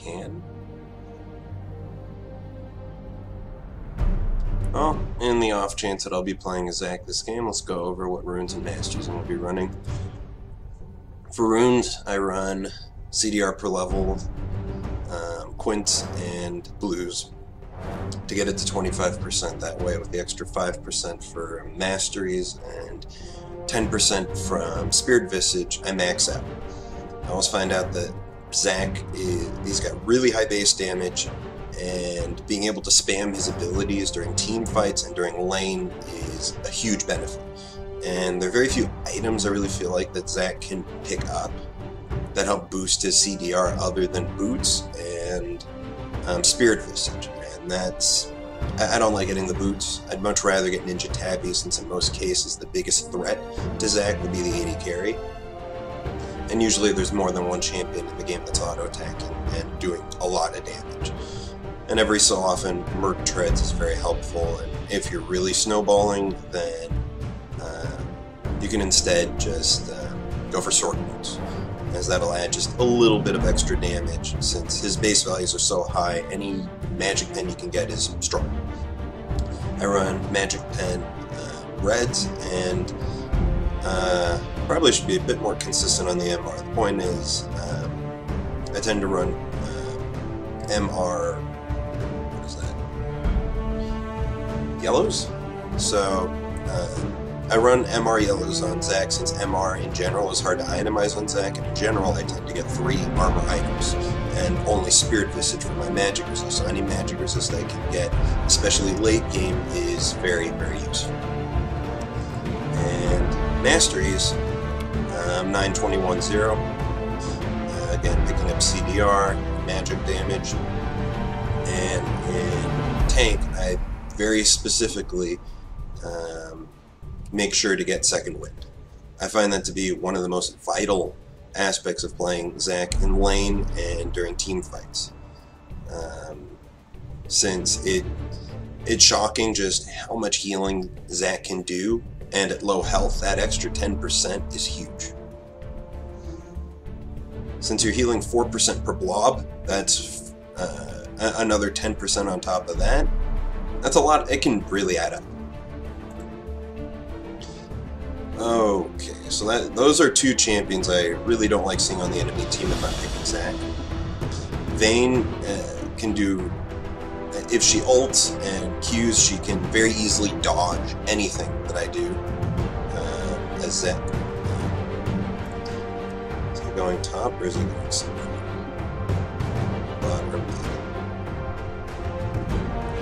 can. Well, in the off chance that I'll be playing as Zac this game, let's go over what runes and masters I'm going to be running. For runes, I run CDR per level, quints, and blues to get it to 25% that way, with the extra 5% for masteries and 10% from Spirit Visage. I max out. I always find out that Zac he's got really high base damage, and being able to spam his abilities during team fights and during lane is a huge benefit. And there are very few items I really feel like that Zac can pick up that help boost his CDR other than boots and Spirit Visage. And that's... I don't like getting the boots. I'd much rather get Ninja Tabby, since in most cases the biggest threat to Zac would be the AD carry. And usually there's more than one champion in the game that's auto-attacking and doing a lot of damage. And every so often, Merc Treads is very helpful, and if you're really snowballing, then you can instead just go for Sword Boots, as that'll add just a little bit of extra damage. Since his base values are so high, any Magic Pen you can get is strong. I run Magic Pen Reds, and probably should be a bit more consistent on the MR. The point is, I tend to run MR... yellows. So I run MR yellows on Zac, since MR in general is hard to itemize on Zac, and in general I tend to get 3 armor items and only Spirit Visage for my magic resist. So any magic resist I can get, especially late game, is very, very useful. And masteries, 9210. Again, picking up CDR, magic damage, and in tank I very specifically make sure to get Second Wind. I find that to be one of the most vital aspects of playing Zac in lane and during team fights. Since it's shocking just how much healing Zac can do, and at low health that extra 10% is huge. Since you're healing 4% per blob, that's another 10% on top of that. That's a lot. It can really add up. Okay, so those are 2 champions I really don't like seeing on the enemy team if I'm picking Zac. Vayne can do... If she ults and Qs, she can very easily dodge anything that I do as Zac. Is he going top, or is he going somewhere? Bottom or mid?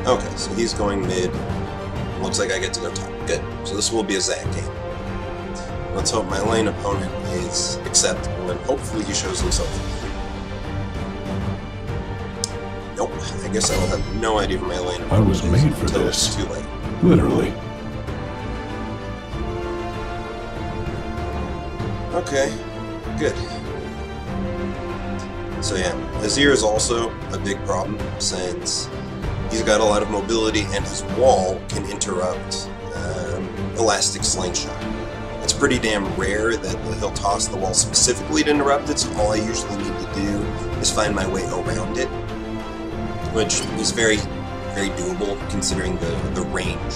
Okay, so he's going mid. Looks like I get to go top. Good. So this will be a Zac game. Let's hope my lane opponent is acceptable, and hopefully he shows himself. Nope. I guess I will have no idea who my lane opponent is. I was made for until this. It's too late. Literally. Okay. Good. So yeah, Azir is also a big problem, since he's got a lot of mobility and his wall can interrupt Elastic Slingshot. It's pretty damn rare that he'll toss the wall specifically to interrupt it, so all I usually need to do is find my way around it, which is very, very doable considering the range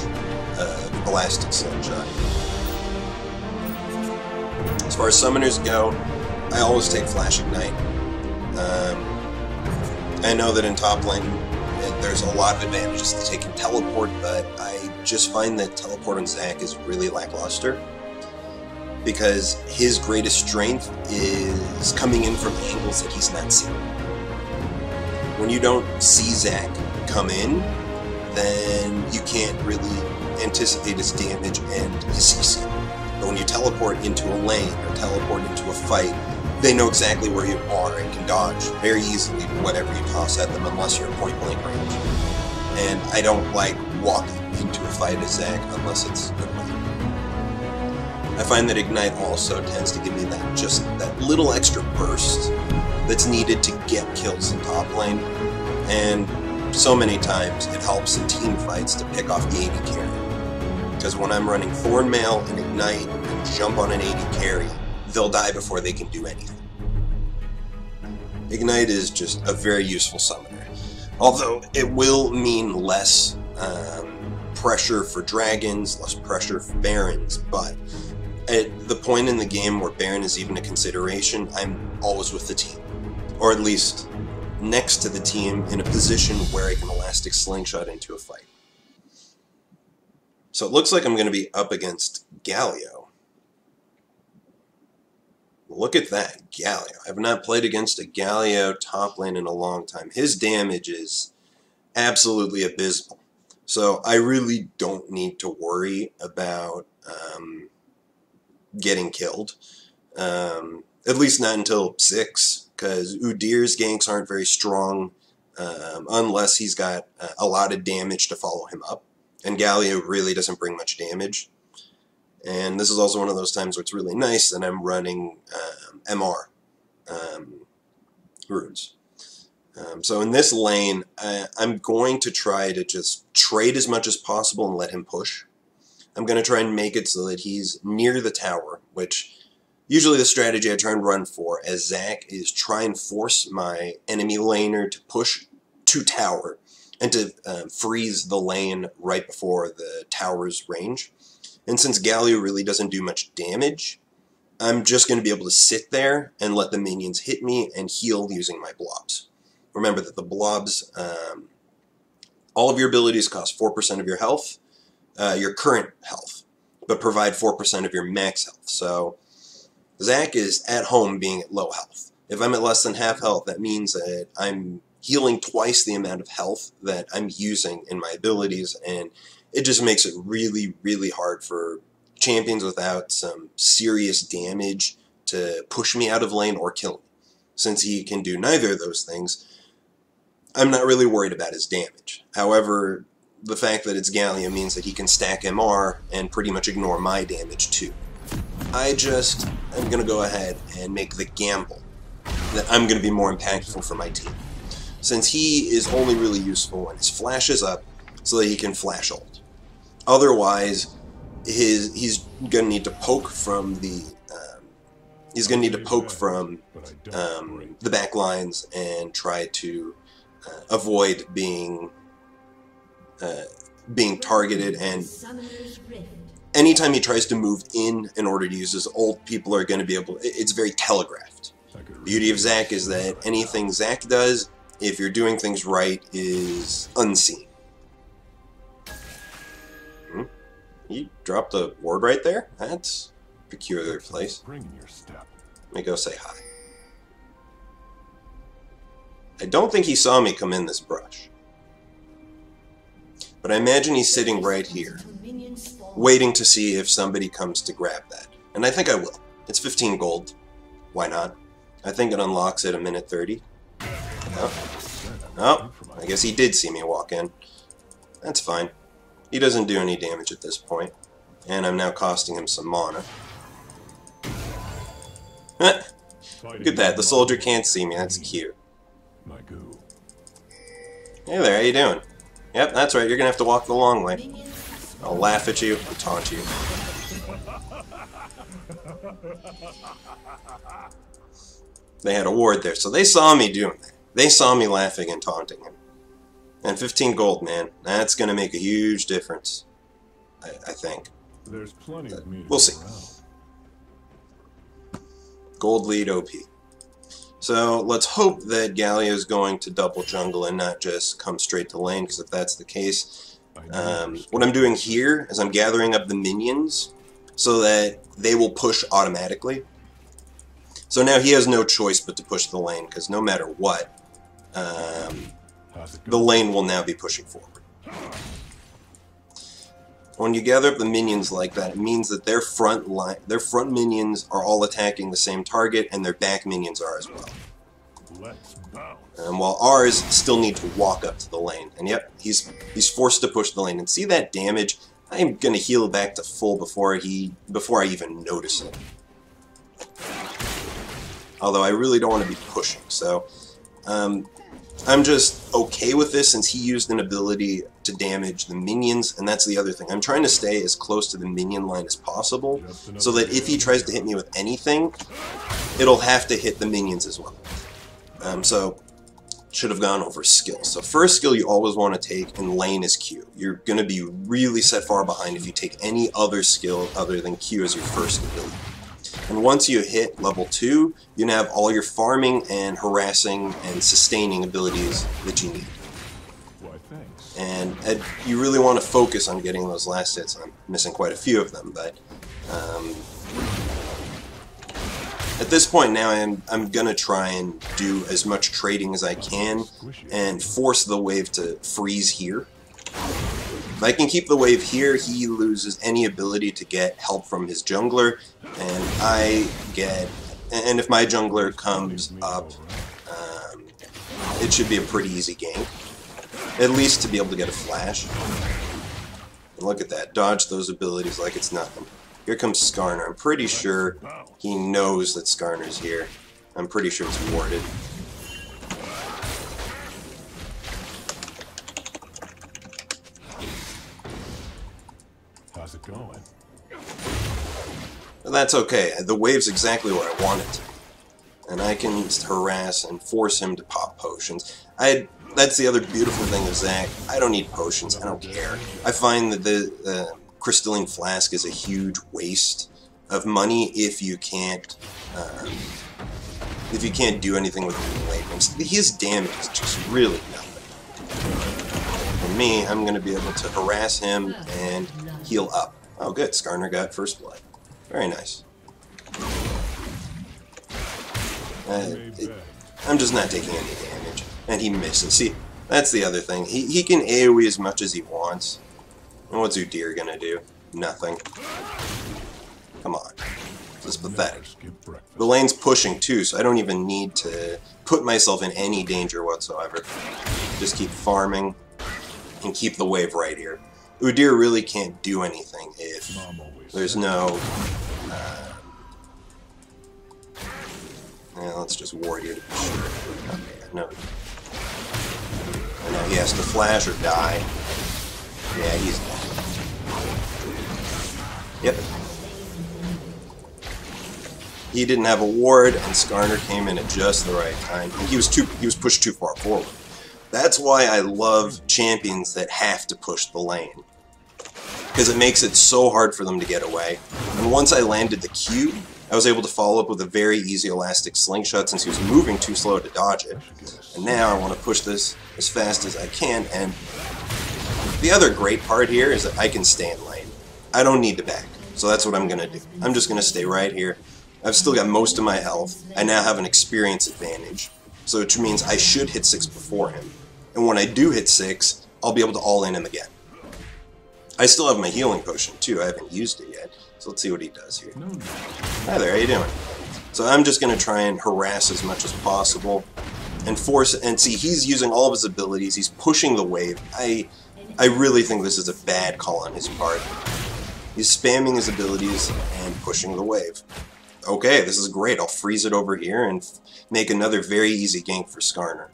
of Elastic Slingshot. As far as summoners go, I always take Flash Ignite. I know that in top lane there's a lot of advantages to taking Teleport, but I just find that Teleport on Zac is really lackluster, because his greatest strength is coming in from angles that he's not seeing. When you don't see Zac come in, then you can't really anticipate his damage and his CC. But when you teleport into a lane or teleport into a fight, they know exactly where you are and can dodge very easily whatever you toss at them, unless you're at point blank range. And I don't like walking into a fight as Zac unless it's good way. I find that Ignite also tends to give me that little extra burst that's needed to get kills in top lane, and so many times it helps in team fights to pick off the AD carry. Because when I'm running Thornmail and Ignite and jump on an AD carry, they'll die before they can do anything. Ignite is just a very useful summoner. Although it will mean less pressure for dragons, less pressure for barons, but at the point in the game where baron is even a consideration, I'm always with the team. Or at least next to the team in a position where I can elastic slingshot into a fight. So it looks like I'm going to be up against Galio. Look at that, Galio. I have not played against a Galio top lane in a long time. His damage is absolutely abysmal. So I really don't need to worry about getting killed. At least not until 6, because Udir's ganks aren't very strong unless he's got a lot of damage to follow him up. And Galio really doesn't bring much damage. And this is also one of those times where it's really nice that I'm running MR runes. So in this lane, I'm going to try to just trade as much as possible and let him push. I'm going to try and make it so that he's near the tower, which usually the strategy I try and run for as Zac is try and force my enemy laner to push to tower and to freeze the lane right before the tower's range. And since Galio really doesn't do much damage, I'm just going to be able to sit there and let the minions hit me and heal using my blobs. Remember that the blobs, all of your abilities cost 4% of your health, your current health, but provide 4% of your max health. So Zac is at home being at low health. If I'm at less than half health, that means that I'm healing twice the amount of health that I'm using in my abilities, and it just makes it really, really hard for champions without some serious damage to push me out of lane or kill me. Since he can do neither of those things, I'm not really worried about his damage. However, the fact that it's Galio means that he can stack MR and pretty much ignore my damage too. I just am going to go ahead and make the gamble that I'm going to be more impactful for my team, since he is only really useful when his flash is up so that he can flash ult. Otherwise, he's going to need to poke from the the back lines and try to avoid being targeted. And anytime he tries to move in order to use his ult, people are going to be able. It's very telegraphed. The beauty of Zac is that anything Zac does, if you're doing things right, is unseen. He dropped a ward right there? That's a peculiar place. Let me go say hi. I don't think he saw me come in this brush. But I imagine he's sitting right here, waiting to see if somebody comes to grab that. And I think I will. It's 15 gold. Why not? I think it unlocks at 1:30. Oh, I guess he did see me walk in. That's fine. He doesn't do any damage at this point, and I'm now costing him some mana. Look at that, the soldier can't see me, that's cute. Hey there, how you doing? Yep, that's right, you're gonna have to walk the long way. I'll laugh at you and taunt you. They had a ward there, so they saw me doing that. They saw me laughing and taunting him. And 15 gold, man. That's going to make a huge difference, I think. There's plenty of meat. We'll see. Gold lead OP. So let's hope that Galio is going to double jungle and not just come straight to lane, because if that's the case, what I'm doing here is I'm gathering up the minions so that they will push automatically. So now he has no choice but to push the lane, because no matter what, the lane will now be pushing forward. When you gather up the minions like that, it means that their front minions are all attacking the same target, and their back minions are as well. While ours still need to walk up to the lane. And yep, he's forced to push the lane. And see that damage? I'm gonna heal back to full before I even notice it. Although I really don't want to be pushing, so I'm just okay with this since he used an ability to damage the minions, and that's the other thing. I'm trying to stay as close to the minion line as possible, so that if he tries to hit me with anything, it'll have to hit the minions as well. So should have gone over skill. So first skill you always want to take in lane is Q. You're going to be really set far behind if you take any other skill other than Q as your first ability. And once you hit level 2, you now have all your farming and harassing and sustaining abilities that you need. And you really want to focus on getting those last hits. I'm missing quite a few of them, but at this point now I'm going to try and do as much trading as I can and force the wave to freeze here. If I can keep the wave here, he loses any ability to get help from his jungler, and if my jungler comes up, it should be a pretty easy gank. At least to be able to get a flash. And look at that, dodge those abilities like it's nothing. Here comes Skarner. I'm pretty sure he knows that Skarner's here. I'm pretty sure it's warded. How's it going? But that's okay. The wave's exactly what I want it to be. And I can harass and force him to pop potions. That's the other beautiful thing of Zac. I don't need potions. I don't care. I find that the crystalline flask is a huge waste of money if you can't do anything with the wave. His damage is just really nothing. For me, I'm going to be able to harass him and heal up. Oh, good. Skarner got first blood. Very nice. I'm just not taking any damage. And he misses. See, that's the other thing. He can AoE as much as he wants. And what's Udyr gonna do? Nothing. Come on. This is pathetic. The lane's pushing too, so I don't even need to put myself in any danger whatsoever. Just keep farming and keep the wave right here. Udyr really can't do anything if there's no... let's just ward here to be sure. Okay, no. And now he has to flash or die. Yeah, he's dead. Yep. He didn't have a ward, and Skarner came in at just the right time. He was pushed too far forward. That's why I love champions that have to push the lane, because it makes it so hard for them to get away. And once I landed the Q, I was able to follow up with a very easy elastic slingshot since he was moving too slow to dodge it. And now I want to push this as fast as I can, and the other great part here is that I can stay in lane. I don't need to back, so that's what I'm going to do. I'm just going to stay right here. I've still got most of my health. I now have an experience advantage, so which means I should hit 6 before him. And when I do hit 6, I'll be able to all-in him again. I still have my healing potion too, I haven't used it yet. So let's see what he does here. Hi there, how you doing? So I'm just going to try and harass as much as possible and force, and see, he's using all of his abilities, he's pushing the wave. I really think this is a bad call on his part. He's spamming his abilities and pushing the wave. Okay, this is great, I'll freeze it over here and make another very easy gank for Skarner.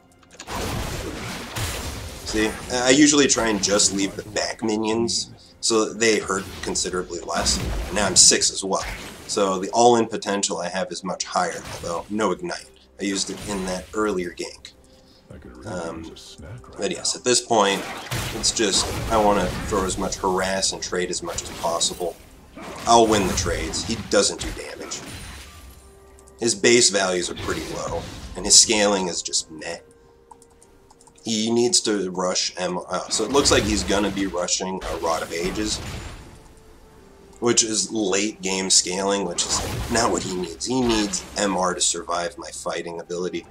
See, I usually try and just leave the back minions, so that they hurt considerably less. And now I'm 6 as well. So the all-in potential I have is much higher, although no ignite. I used it in that earlier gank. But yes, at this point, it's just, I want to throw as much harass and trade as much as possible. I'll win the trades. He doesn't do damage. His base values are pretty low, and his scaling is just meh. He needs to rush so it looks like he's going to be rushing a Rod of Ages, which is late game scaling, which is not what he needs. He needs MR to survive my fighting ability.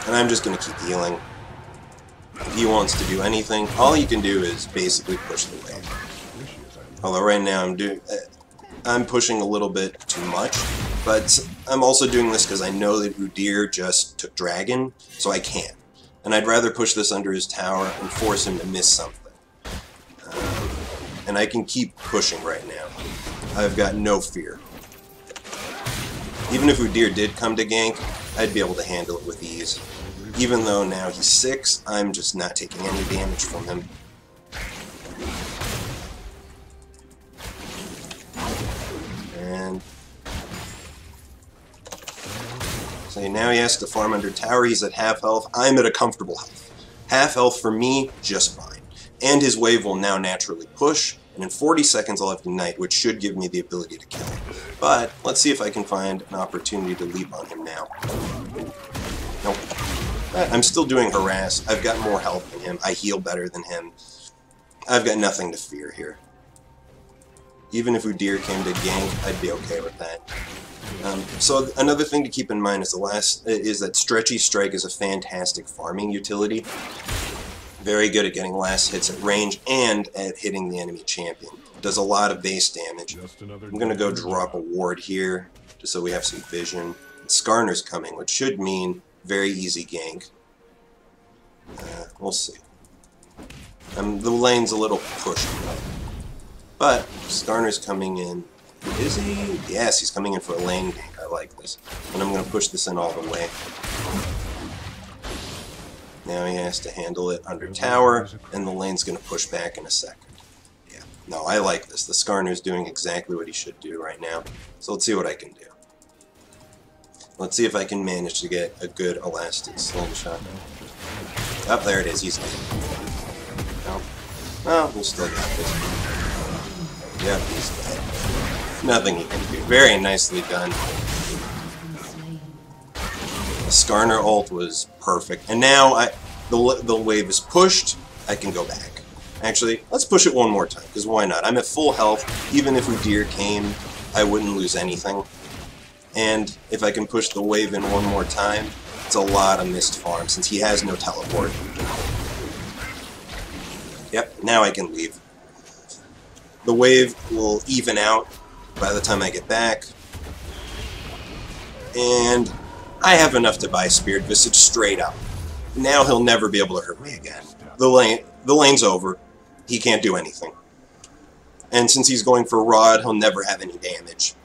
And I'm just going to keep healing. If he wants to do anything, all he can do is basically push the wave. Although right now I'm pushing a little bit too much, but I'm also doing this because I know that Udyr just took Dragon, so I can't. And I'd rather push this under his tower and force him to miss something. And I can keep pushing right now. I've got no fear. Even if Udyr did come to gank, I'd be able to handle it with ease. Even though now he's 6, I'm just not taking any damage from him. And So now he has to farm under tower. He's at half health. I'm at a comfortable health. Half health for me, just fine. And his wave will now naturally push, and in 40 seconds I'll have Ignite, which should give me the ability to kill him. But let's see if I can find an opportunity to leap on him now. Nope. I'm still doing Harass. I've got more health than him. I heal better than him. I've got nothing to fear here. Even if Udyr came to gank, I'd be okay with that. So another thing to keep in mind is that Stretchy Strike is a fantastic farming utility. Very good at getting last hits at range and at hitting the enemy champion. Does a lot of base damage. I'm going to go drop a ward here, just so we have some vision. Skarner's coming, which should mean very easy gank. We'll see. The lane's a little pushy, but Skarner's coming in. Is he? Yes, he's coming in for a lane gank. I like this. And I'm going to push this in all the way. Now he has to handle it under tower, and the lane's going to push back in a second. Yeah, no, I like this. The Skarner's doing exactly what he should do right now. So let's see what I can do. Let's see if I can manage to get a good elastic slingshot. Oh, there it is. He's dead. No. Oh, we still got this. Yep, he's dead. Nothing he can do. Very nicely done. The Skarner ult was perfect. And now the wave is pushed. I can go back. Actually, let's push it one more time, because why not? I'm at full health. Even if Udyr came, I wouldn't lose anything. And if I can push the wave in one more time, it's a lot of missed farm, since he has no teleport. Yep, now I can leave. The wave will even out by the time I get back. And I have enough to buy Spirit Visage straight up. Now he'll never be able to hurt me again. The lane's over. He can't do anything. And since he's going for Rod, he'll never have any damage.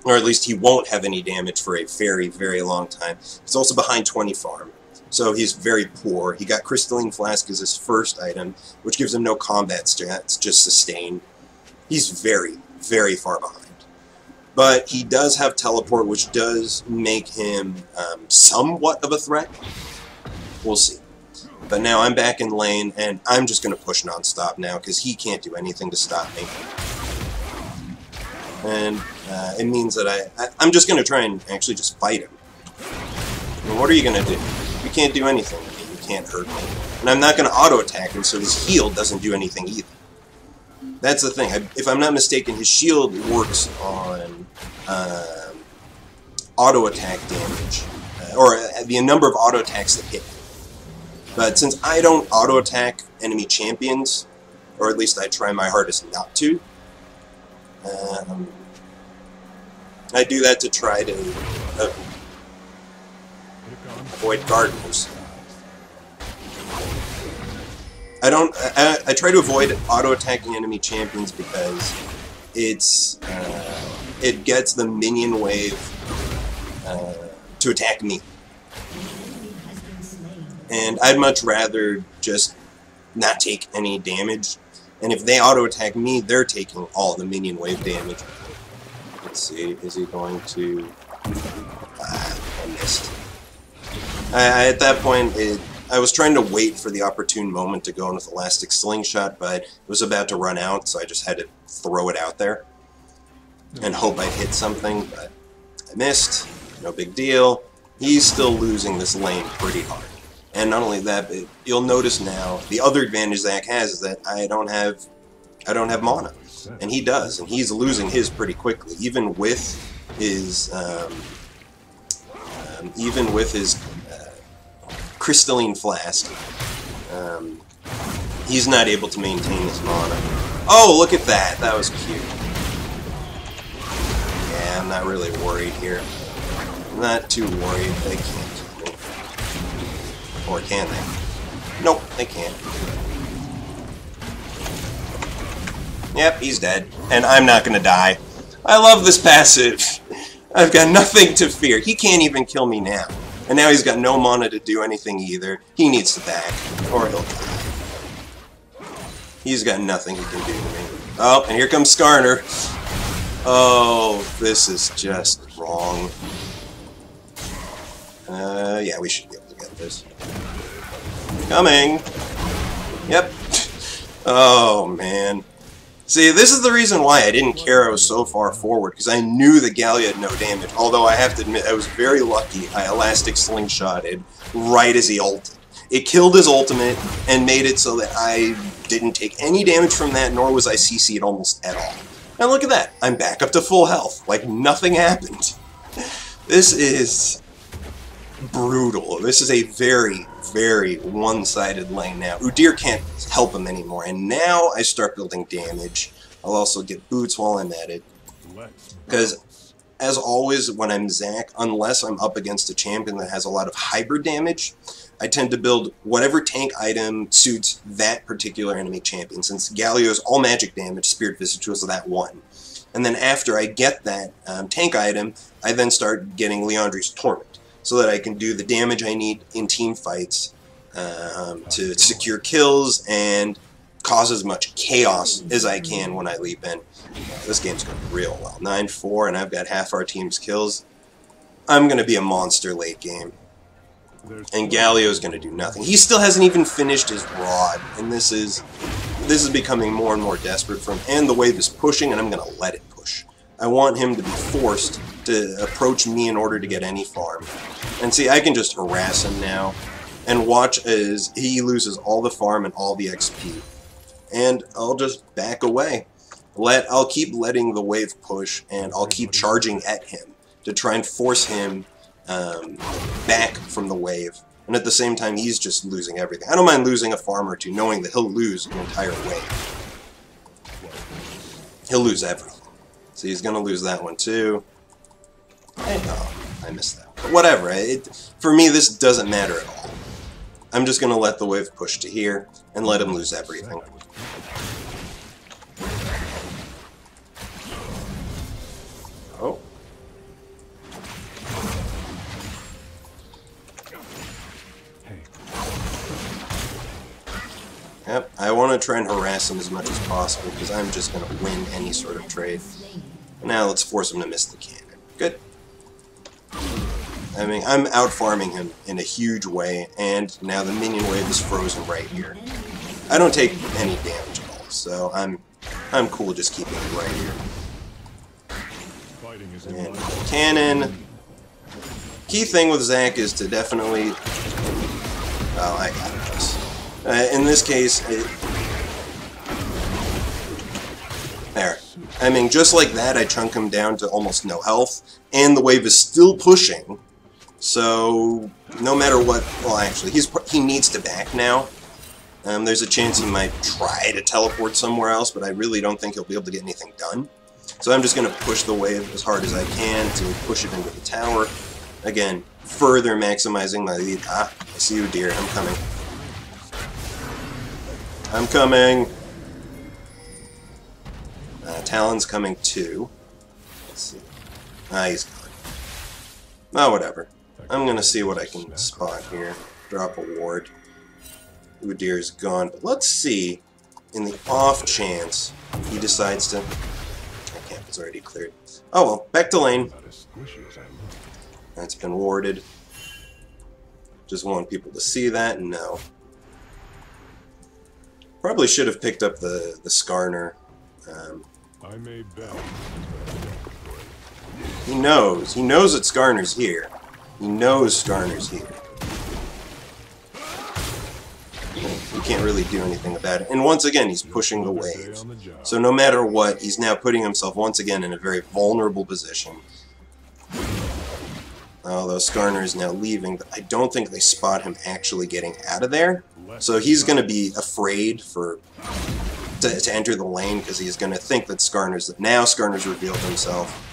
Or at least he won't have any damage for a very, very long time. He's also behind 20 farm. So he's very poor. He got Crystalline Flask as his first item, which gives him no combat stats, just sustain. He's very, very far behind. But he does have Teleport, which does make him somewhat of a threat. We'll see. But now I'm back in lane, and I'm just going to push non-stop now, because he can't do anything to stop me. And it means that I'm just going to try and actually just fight him. And what are you going to do? You can't do anything to me. You can't hurt me. And I'm not going to auto-attack him, so his heal doesn't do anything either. That's the thing. If I'm not mistaken, his shield works on auto-attack damage, or the number of auto-attacks that hit. But since I don't auto-attack enemy champions, or at least I try my hardest not to, I do that to try to avoid gardeners. I try to avoid auto-attacking enemy champions because it gets the minion wave to attack me. And I'd much rather just not take any damage. And if they auto-attack me, they're taking all the minion wave damage. Let's see, is he going to... I missed. At that point, I was trying to wait for the opportune moment to go in with Elastic Slingshot, but it was about to run out, so I just had to throw it out there and hope I'd hit something, but I missed. No big deal. He's still losing this lane pretty hard. And not only that, but you'll notice now, the other advantage Zach has is that I don't have mana. And he does, and he's losing his pretty quickly, even with his Crystalline Flask. He's not able to maintain his mana. Oh, look at that! That was cute. Yeah, I'm not really worried here. I'm not too worried. They can't kill me. Or can they? Nope, they can't. Yep, he's dead. And I'm not gonna die. I love this passive. I've got nothing to fear. He can't even kill me now. And now he's got no mana to do anything either. He needs to back, or he'll die. He's got nothing he can do to me. Oh, and here comes Skarner. Oh, this is just wrong. Yeah, we should be able to get this. Coming! Yep. Oh, man. See, this is the reason why I didn't care I was so far forward, because I knew the Galio had no damage. Although I have to admit, I was very lucky I elastic slingshotted right as he ulted. It killed his ultimate and made it so that I didn't take any damage from that, nor was I CC'd almost at all. And look at that, I'm back up to full health, like nothing happened. This is brutal. This is a very, very one-sided lane now. Udyr can't help him anymore, and now I start building damage. I'll also get boots while I'm at it. Because, as always, when I'm Zac, unless I'm up against a champion that has a lot of hybrid damage, I tend to build whatever tank item suits that particular enemy champion. Since Galio's all magic damage, Spirit Visage was that one. And then after I get that tank item, I then start getting Liandry's Torment, so that I can do the damage I need in team fights to secure kills and cause as much chaos as I can when I leap in. This game's going real well. 9-4, and I've got half our team's kills. I'm going to be a monster late game. And Galio's going to do nothing. He still hasn't even finished his rod, and this is becoming more and more desperate for him. And the wave is pushing, and I'm going to let it push. I want him to be forced to approach me in order to get any farm. And see, I can just harass him now and watch as he loses all the farm and all the XP. And I'll just back away. I'll keep letting the wave push, and I'll keep charging at him to try and force him back from the wave. And at the same time, he's just losing everything. I don't mind losing a farm or two, knowing that he'll lose an entire wave. He'll lose everything. So he's going to lose that one too. Oh, I missed that. But whatever. For me, this doesn't matter at all. I'm just going to let the wave push to here and let him lose everything. Oh. Yep, I want to try and harass him as much as possible because I'm just going to win any sort of trade. Now let's force him to miss the cannon. Good. I mean, I'm out-farming him in a huge way, and now the minion wave is frozen right here. I don't take any damage at all, so I'm cool just keeping it right here. And cannon. Key thing with Zac is to definitely... Oh, I got this. In this case, there. I mean, just like that, I chunk him down to almost no health, and the wave is still pushing. So, no matter what... Well, actually, he needs to back now. There's a chance he might try to teleport somewhere else, but I really don't think he'll be able to get anything done. So I'm just going to push the wave as hard as I can to push it into the tower. Again, further maximizing my lead. Ah, I see you, dear. I'm coming. I'm coming. Talon's coming too. Let's see. Ah, he's gone. Oh, whatever. I'm going to see what I can spot here. Drop a ward. Udyr's gone. But let's see, in the off chance he decides to... My camp is already cleared. Oh well, back to lane. That's been warded. Just want people to see that? No. Probably should have picked up the Skarner. He knows. He knows that Skarner's here. He knows Skarner's here. He can't really do anything about it. And once again, he's pushing the wave. So no matter what, he's now putting himself once again in a very vulnerable position. Although Skarner is now leaving, but I don't think they spot him actually getting out of there. So he's going to be afraid to enter the lane because he's going to think that now Skarner's revealed himself.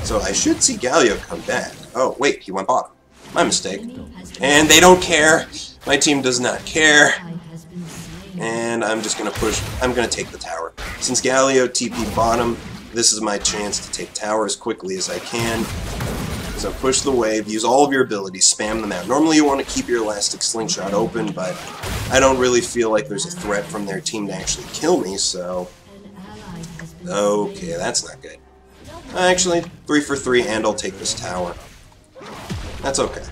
So I should see Galio come back. Oh, wait, he went bottom. My mistake. And they don't care. My team does not care. And I'm just going to push. I'm going to take the tower. Since Galio TP bottom, this is my chance to take tower as quickly as I can. So push the wave, use all of your abilities, spam them out. Normally you want to keep your elastic slingshot open, but I don't really feel like there's a threat from their team to actually kill me, so... Okay, that's not good. Actually, 3 for 3, and I'll take this tower. That's okay.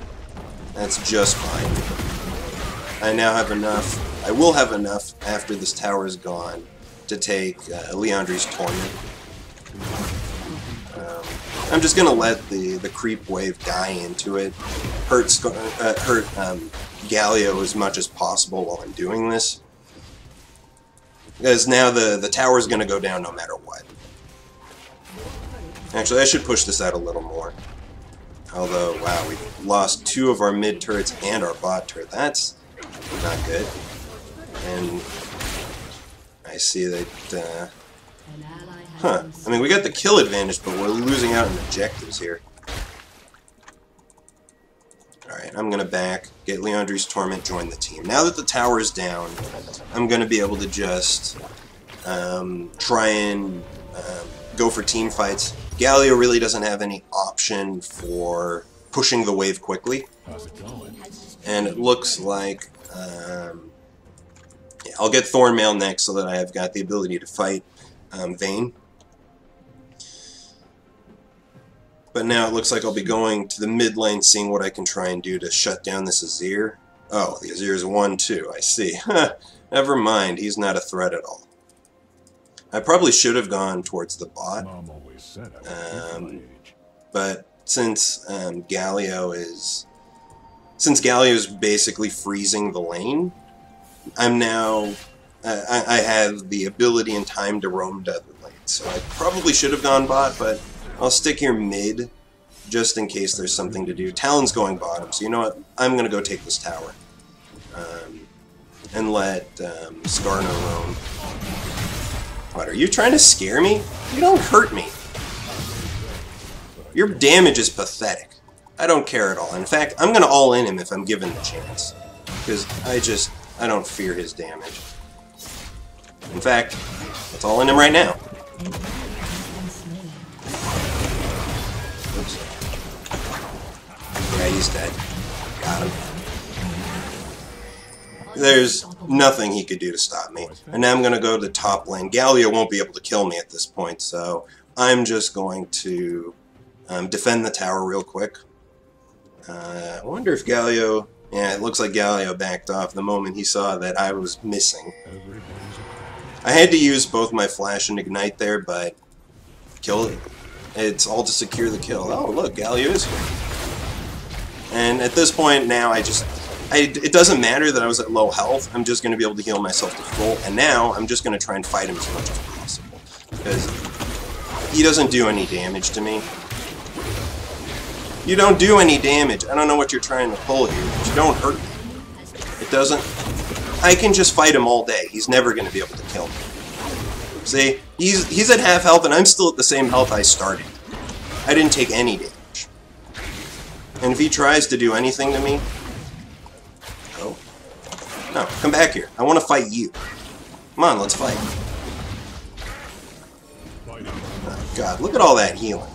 That's just fine. I now have enough. I will have enough after this tower is gone to take Leandri's Torment. I'm just gonna let the creep wave die into it, hurt Galio as much as possible while I'm doing this, because now the tower is gonna go down no matter what. Actually, I should push this out a little more. Although, wow, we've lost 2 of our mid turrets and our bot turret. That's not good. And I see that. Huh. I mean, we got the kill advantage, but we're losing out on objectives here. Alright, I'm going to back, get Leandri's Torment, join the team. Now that the tower is down, I'm going to be able to just try and go for team fights. Galio really doesn't have any option for pushing the wave quickly. And it looks like yeah, I'll get Thornmail next so that I have got the ability to fight Vayne. But now it looks like I'll be going to the mid lane, seeing what I can try and do to shut down this Azir. Oh, the Azir's 1-2, I see. Never mind, he's not a threat at all. I probably should have gone towards the bot. But since Galio is basically freezing the lane, I'm now I have the ability and time to roam to other lanes. So I probably should have gone bot, but I'll stick here mid, just in case there's something to do. Talon's going bottom, so you know what? I'm going to go take this tower. And let Skarner roam. What, are you trying to scare me? You don't hurt me. Your damage is pathetic. I don't care at all. In fact, I'm going to all-in him if I'm given the chance. Because I don't fear his damage. In fact, let's all-in him right now. Yeah, he's dead. Got him. There's nothing he could do to stop me. And now I'm going to go to the top lane. Galio won't be able to kill me at this point, so I'm just going to defend the tower real quick. I wonder if Galio... Yeah, it looks like Galio backed off the moment he saw that I was missing. I had to use both my flash and ignite there, but kill it. It's all to secure the kill. Oh, look, Galio is here. And at this point now, it doesn't matter that I was at low health. I'm just going to be able to heal myself to full. And now I'm just going to try and fight him as much as possible, because he doesn't do any damage to me. You don't do any damage. I don't know what you're trying to pull here, but you don't hurt me. It doesn't... I can just fight him all day. He's never going to be able to kill me. See? He's at half health, and I'm still at the same health I started. I didn't take any damage. And if he tries to do anything to me... Oh. No, come back here. I want to fight you. Come on, let's fight. Oh, God, look at all that healing.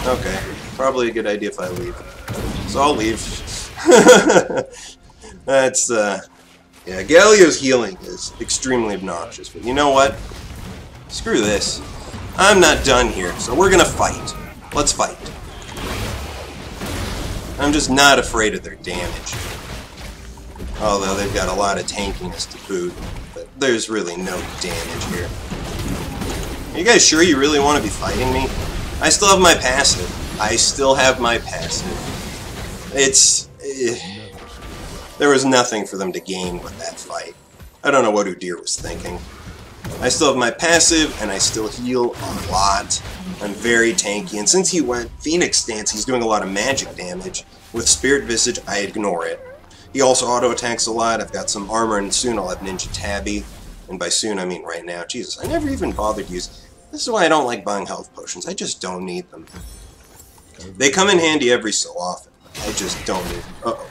Okay. Probably a good idea if I leave. So I'll leave. That's, yeah, Galio's healing is extremely obnoxious, but you know what? Screw this. I'm not done here, so we're gonna fight. Let's fight. I'm just not afraid of their damage. Although they've got a lot of tankiness to boot, but there's really no damage here. Are you guys sure you really want to be fighting me? I still have my passive. There was nothing for them to gain with that fight. I don't know what Udyr was thinking. I still have my passive, and I still heal a lot. I'm very tanky, and since he went Phoenix Stance, he's doing a lot of magic damage. With Spirit Visage, I ignore it. He also auto-attacks a lot. I've got some armor, and soon I'll have Ninja Tabby. And by soon, I mean right now. Jesus, I never even bothered using... This is why I don't like buying health potions. I just don't need them. They come in handy every so often. I just don't need them. Uh-oh.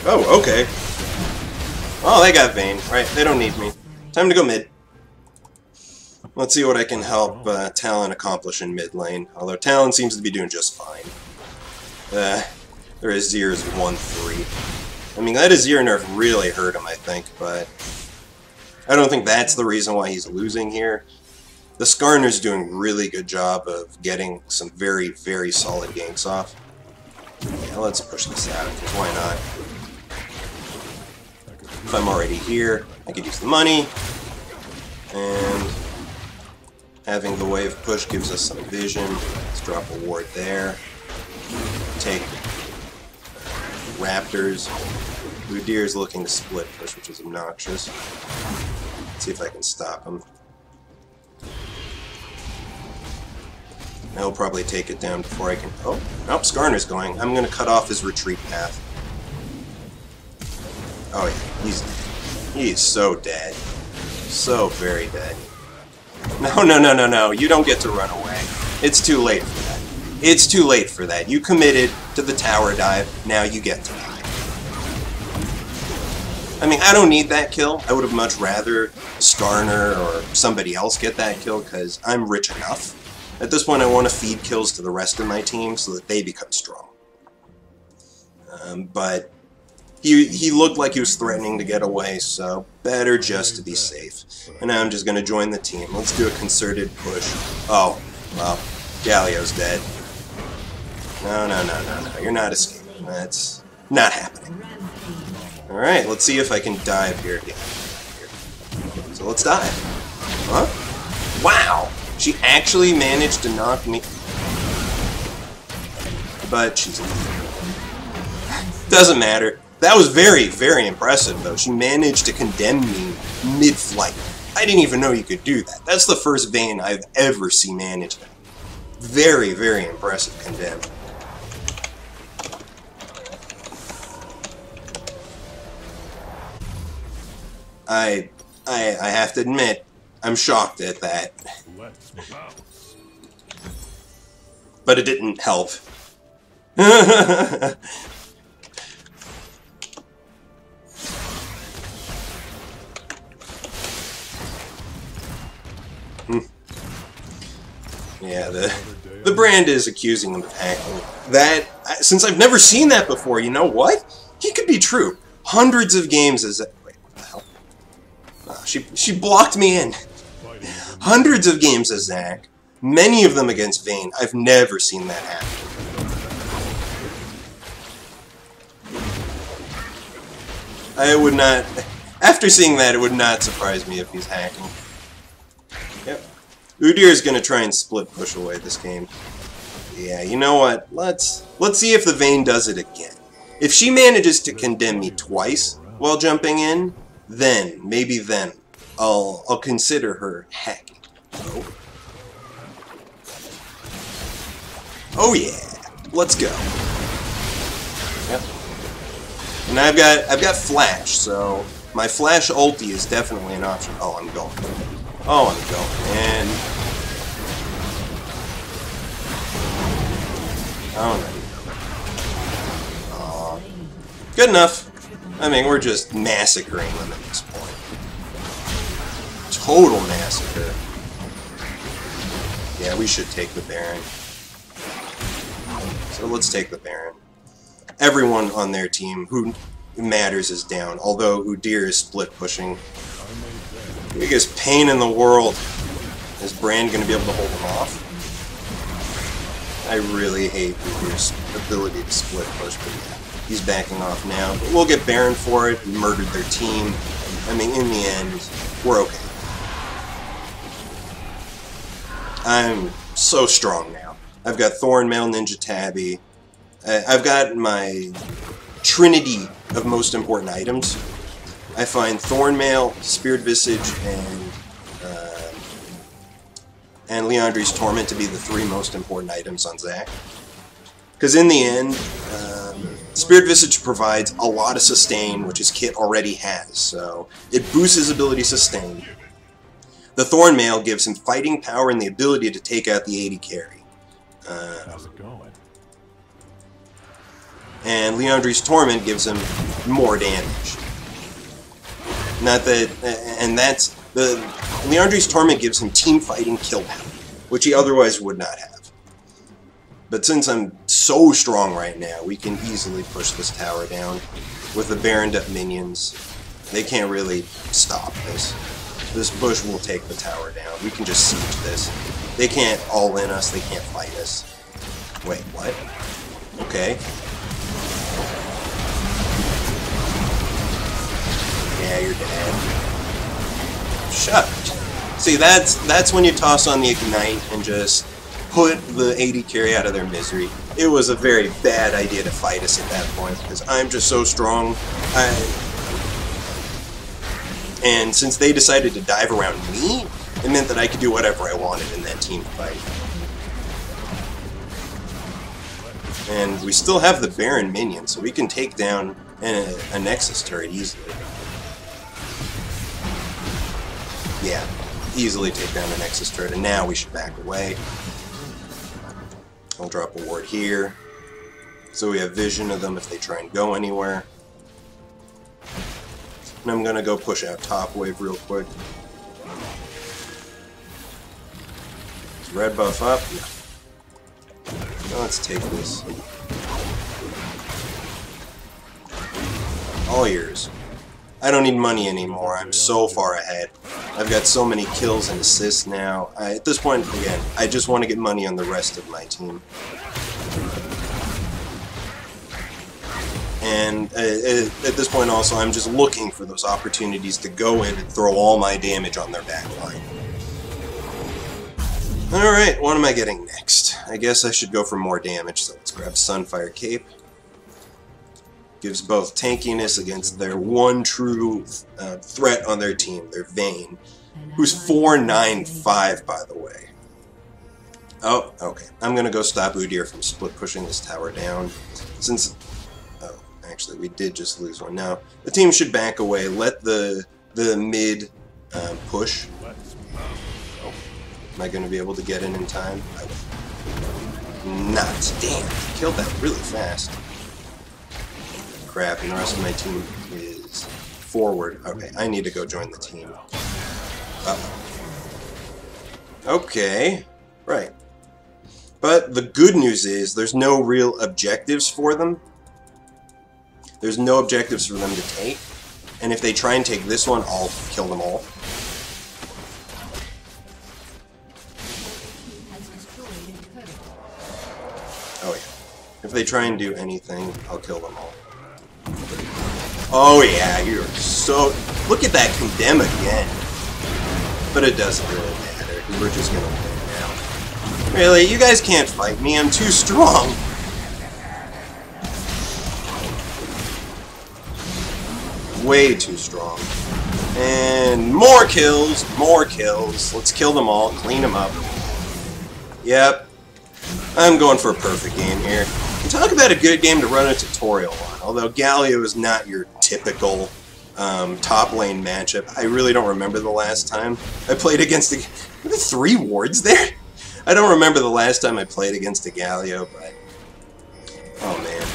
Oh, okay. Oh, they got Vayne. Right, they don't need me. Time to go mid. Let's see what I can help Talon accomplish in mid lane. Although Talon seems to be doing just fine. Their Azir is 1-3. I mean, that Azir nerf really hurt him, I think, but... I don't think that's the reason why he's losing here. The Skarner's doing a really good job of getting some very, very solid ganks off. Yeah, let's push this out, because why not? If I'm already here, I could use the money, and having the wave push gives us some vision. Let's drop a ward there. Take Raptors. Udyr's looking to split push, which is obnoxious. Let's see if I can stop him. He'll probably take it down before I can... Oh, nope, Skarner's going. I'm going to cut off his retreat path. Oh yeah, he's so dead. So very dead. No. You don't get to run away. It's too late for that. It's too late for that. You committed to the tower dive. Now you get to die. I mean, I don't need that kill. I would have much rather Skarner or somebody else get that kill because I'm rich enough. At this point, I want to feed kills to the rest of my team so that they become strong. But he looked like he was threatening to get away, so better just to be safe. And now I'm just going to join the team. Let's do a concerted push. Oh, well, Galio's dead. No. You're not escaping. That's not happening. Alright, let's see if I can dive here. Yeah. So let's dive. Huh? Wow! She actually managed to knock me... But she's... Doesn't matter. That was very, very impressive, though. She managed to condemn me mid-flight. I didn't even know you could do that. That's the first Vayne I've ever seen manage that. Very, very impressive condemn. I have to admit, I'm shocked at that. But it didn't help. Yeah, the brand is accusing him of hacking. That, since I've never seen that before, you know what? He could be true. Hundreds of games as... Wait, what the hell? Oh, she blocked me in. Hundreds of games as Zac. Many of them against Vayne. I've never seen that happen. I would not... After seeing that, it would not surprise me if he's hacking. Yep. Udyr is going to try and split push away this game. Yeah, you know what? Let's see if the Vayne does it again. If she manages to condemn me twice while jumping in, then, maybe then, I'll consider her hacking. Oh yeah, let's go. Yep. And I've got flash, so my flash ulti is definitely an option. Oh, I'm going. Oh, I'm going. And oh no. Oh. Good enough. I mean, we're just massacring them at this point. Total massacre. Yeah, we should take the Baron. So let's take the Baron. Everyone on their team who matters is down, although Udyr is split pushing. Biggest pain in the world. Is Brand going to be able to hold him off? I really hate Udyr's ability to split push, but yeah, he's backing off now. But we'll get Baron for it. We murdered their team. I mean, in the end, we're okay. I'm so strong now. I've got Thornmail, Ninja Tabby. I've got my trinity of most important items. I find Thornmail, Spirit Visage, and Liandry's Torment to be the three most important items on Zac. Because in the end, Spirit Visage provides a lot of sustain, which his kit already has, so it boosts his ability sustain. The Thornmail gives him fighting power and the ability to take out the 80 carry. How's it going? And Liandry's Torment gives him more damage. Not that, and that's the Liandry's Torment gives him team fighting kill power, which he otherwise would not have. But since I'm so strong right now, we can easily push this tower down with the Baroned up minions. They can't really stop this. This push will take the tower down. We can just siege this. They can't all in us. They can't fight us. Wait, what? Okay. Yeah, you're dead. Shut. See, that's when you toss on the Ignite and just put the AD carry out of their misery. It was a very bad idea to fight us at that point, because I'm just so strong. And since they decided to dive around me, it meant that I could do whatever I wanted in that team fight. And we still have the Baron minion, so we can take down a Nexus turret easily. Yeah, easily take down a Nexus turret, and now we should back away. I'll drop a ward here, so we have vision of them if they try and go anywhere. And I'm gonna go push out top wave real quick. Is red buff up? No. Now let's take this. All yours. I don't need money anymore. I'm so far ahead. I've got so many kills and assists now. At this point, again, I just want to get money on the rest of my team. And at this point also, I'm just looking for those opportunities to go in and throw all my damage on their backline. Alright, what am I getting next? I guess I should go for more damage, so let's grab Sunfire Cape. Gives both tankiness against their one true threat on their team, their Vayne, who's 495, by the way. Oh, okay. I'm gonna go stop Udyr from split pushing this tower down. Since, oh, actually, we did just lose one. Now, the team should back away. Let the mid push. Oh, am I gonna be able to get in time? I will. Not. Damn, killed that really fast. Crap, and the rest of my team is forward. Okay, I need to go join the team. Okay, right. But the good news is there's no real objectives for them. There's no objectives for them to take. And if they try and take this one, I'll kill them all. Oh yeah. If they try and do anything, I'll kill them all. Oh yeah, you're so... Look at that condemn again. But it doesn't really matter, because we're just gonna win now. Really, you guys can't fight me, I'm too strong. Way too strong. And more kills, more kills. Let's kill them all, clean them up. Yep. I'm going for a perfect game here. And talk about a good game to run a tutorial on. Although Galio is not your typical top lane matchup. I really don't remember the last time I played against a... Were there 3 wards there? I don't remember the last time I played against a Galio, but... Oh man.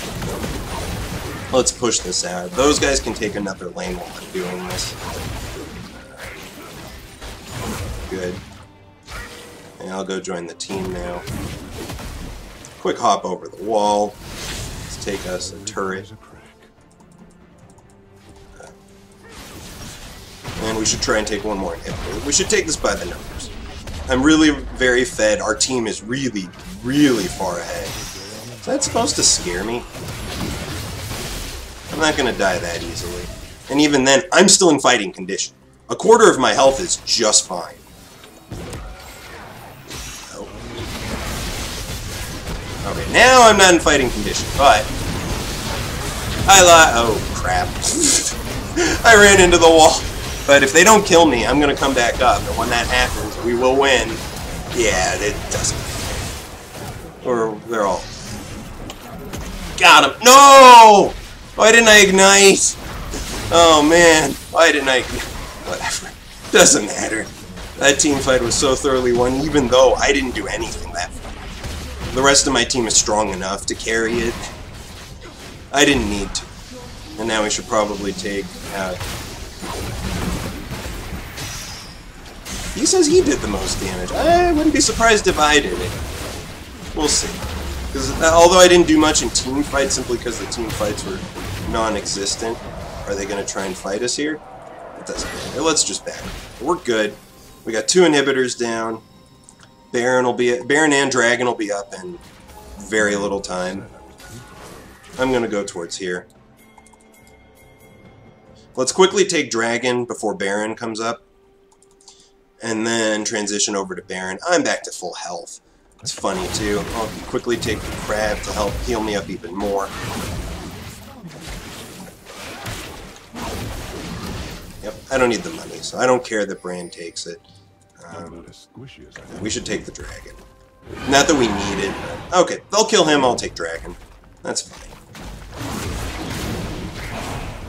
Let's push this out. Those guys can take another lane while I'm doing this. Good. And I'll go join the team now. Quick hop over the wall. Let's take us a turret. And we should try and take one more inhibitor. We should take this by the numbers. I'm really very fed. Our team is really, really far ahead. Is that supposed to scare me? I'm not going to die that easily. And even then, I'm still in fighting condition. A quarter of my health is just fine. Oh. Okay, now I'm not in fighting condition, but... Oh, crap. I ran into the wall. But if they don't kill me, I'm going to come back up. And when that happens, we will win. Yeah, it doesn't. Or they're all... Got him. No! Why didn't I ignite? Oh, man. Why didn't I ignite? Whatever. Doesn't matter. That team fight was so thoroughly won, even though I didn't do anything that fight. The rest of my team is strong enough to carry it. I didn't need to. And now we should probably take out... He says he did the most damage. I wouldn't be surprised if I did it. We'll see. Because although I didn't do much in team fights, simply because the team fights were non-existent, are they going to try and fight us here? It doesn't matter. Let's just back. We're good. We got 2 inhibitors down. Baron and Dragon will be up in very little time. I'm going to go towards here. Let's quickly take Dragon before Baron comes up. And then transition over to Baron. I'm back to full health. It's funny, too. I'll quickly take the Crab to help heal me up even more. Yep, I don't need the money, so I don't care that Bran takes it. We should take the Dragon. Not that we need it, but... Okay, they'll kill him, I'll take Dragon. That's fine.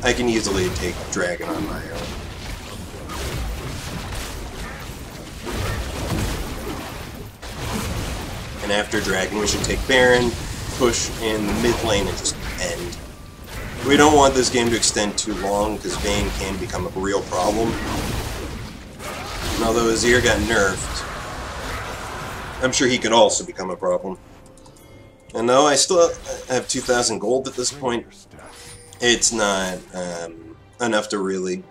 I can easily take Dragon on my own. And after Dragon, we should take Baron, push in the mid lane, and just end. We don't want this game to extend too long, because Vayne can become a real problem. And although Azir got nerfed, I'm sure he could also become a problem. And though I still have 2,000 gold at this point, it's not enough to really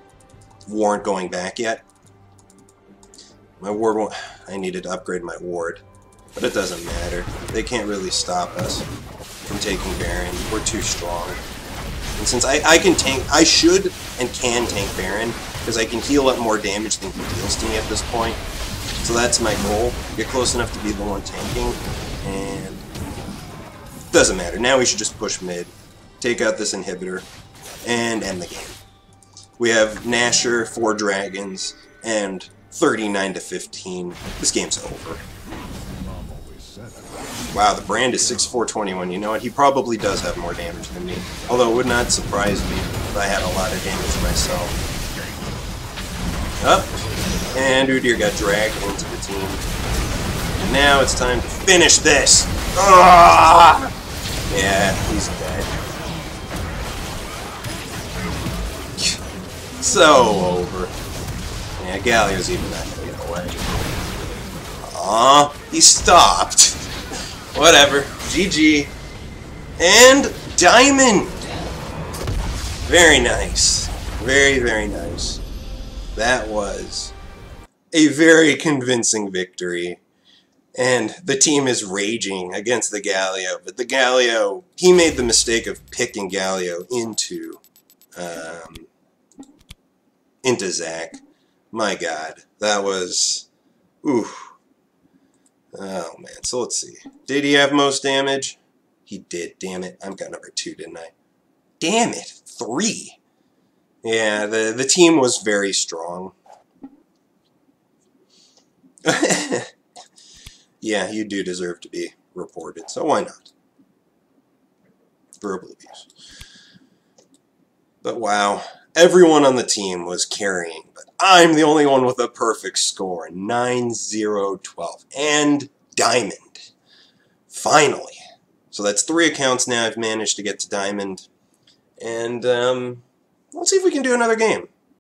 warrant going back yet. My ward won't... I needed to upgrade my ward. But it doesn't matter. They can't really stop us from taking Baron. We're too strong. And since I can tank... I should and can tank Baron, because I can heal up more damage than he deals to me at this point. So that's my goal. Get close enough to be the one tanking. And... doesn't matter. Now we should just push mid. Take out this inhibitor. And end the game. We have Nashor, 4 dragons, and 39 to 15. This game's over. Wow, the brand is 6,421. You know what? He probably does have more damage than me. Although it would not surprise me if I had a lot of damage myself. Up. And Udyr got dragged into the team. And now it's time to finish this. Ah! Yeah, he's dead. So over. Yeah, Galio's even not gonna get away. Aw, he stopped. Whatever. GG. And Diamond! Very nice. Very, very nice. That was a very convincing victory. And the team is raging against the Galio. But the Galio, he made the mistake of picking Galio into Zac. My god. That was... ooh. Oh, man. So let's see. Did he have most damage? He did. Damn it. I've got number 2, didn't I? Damn it. 3. Yeah, the team was very strong. Yeah, you do deserve to be reported, so why not? Verbal abuse. But wow. Everyone on the team was carrying, but I'm the only one with a perfect score. 9-0-12. And Diamond. Finally. So that's 3 accounts now I've managed to get to Diamond. And let's see if we can do another game.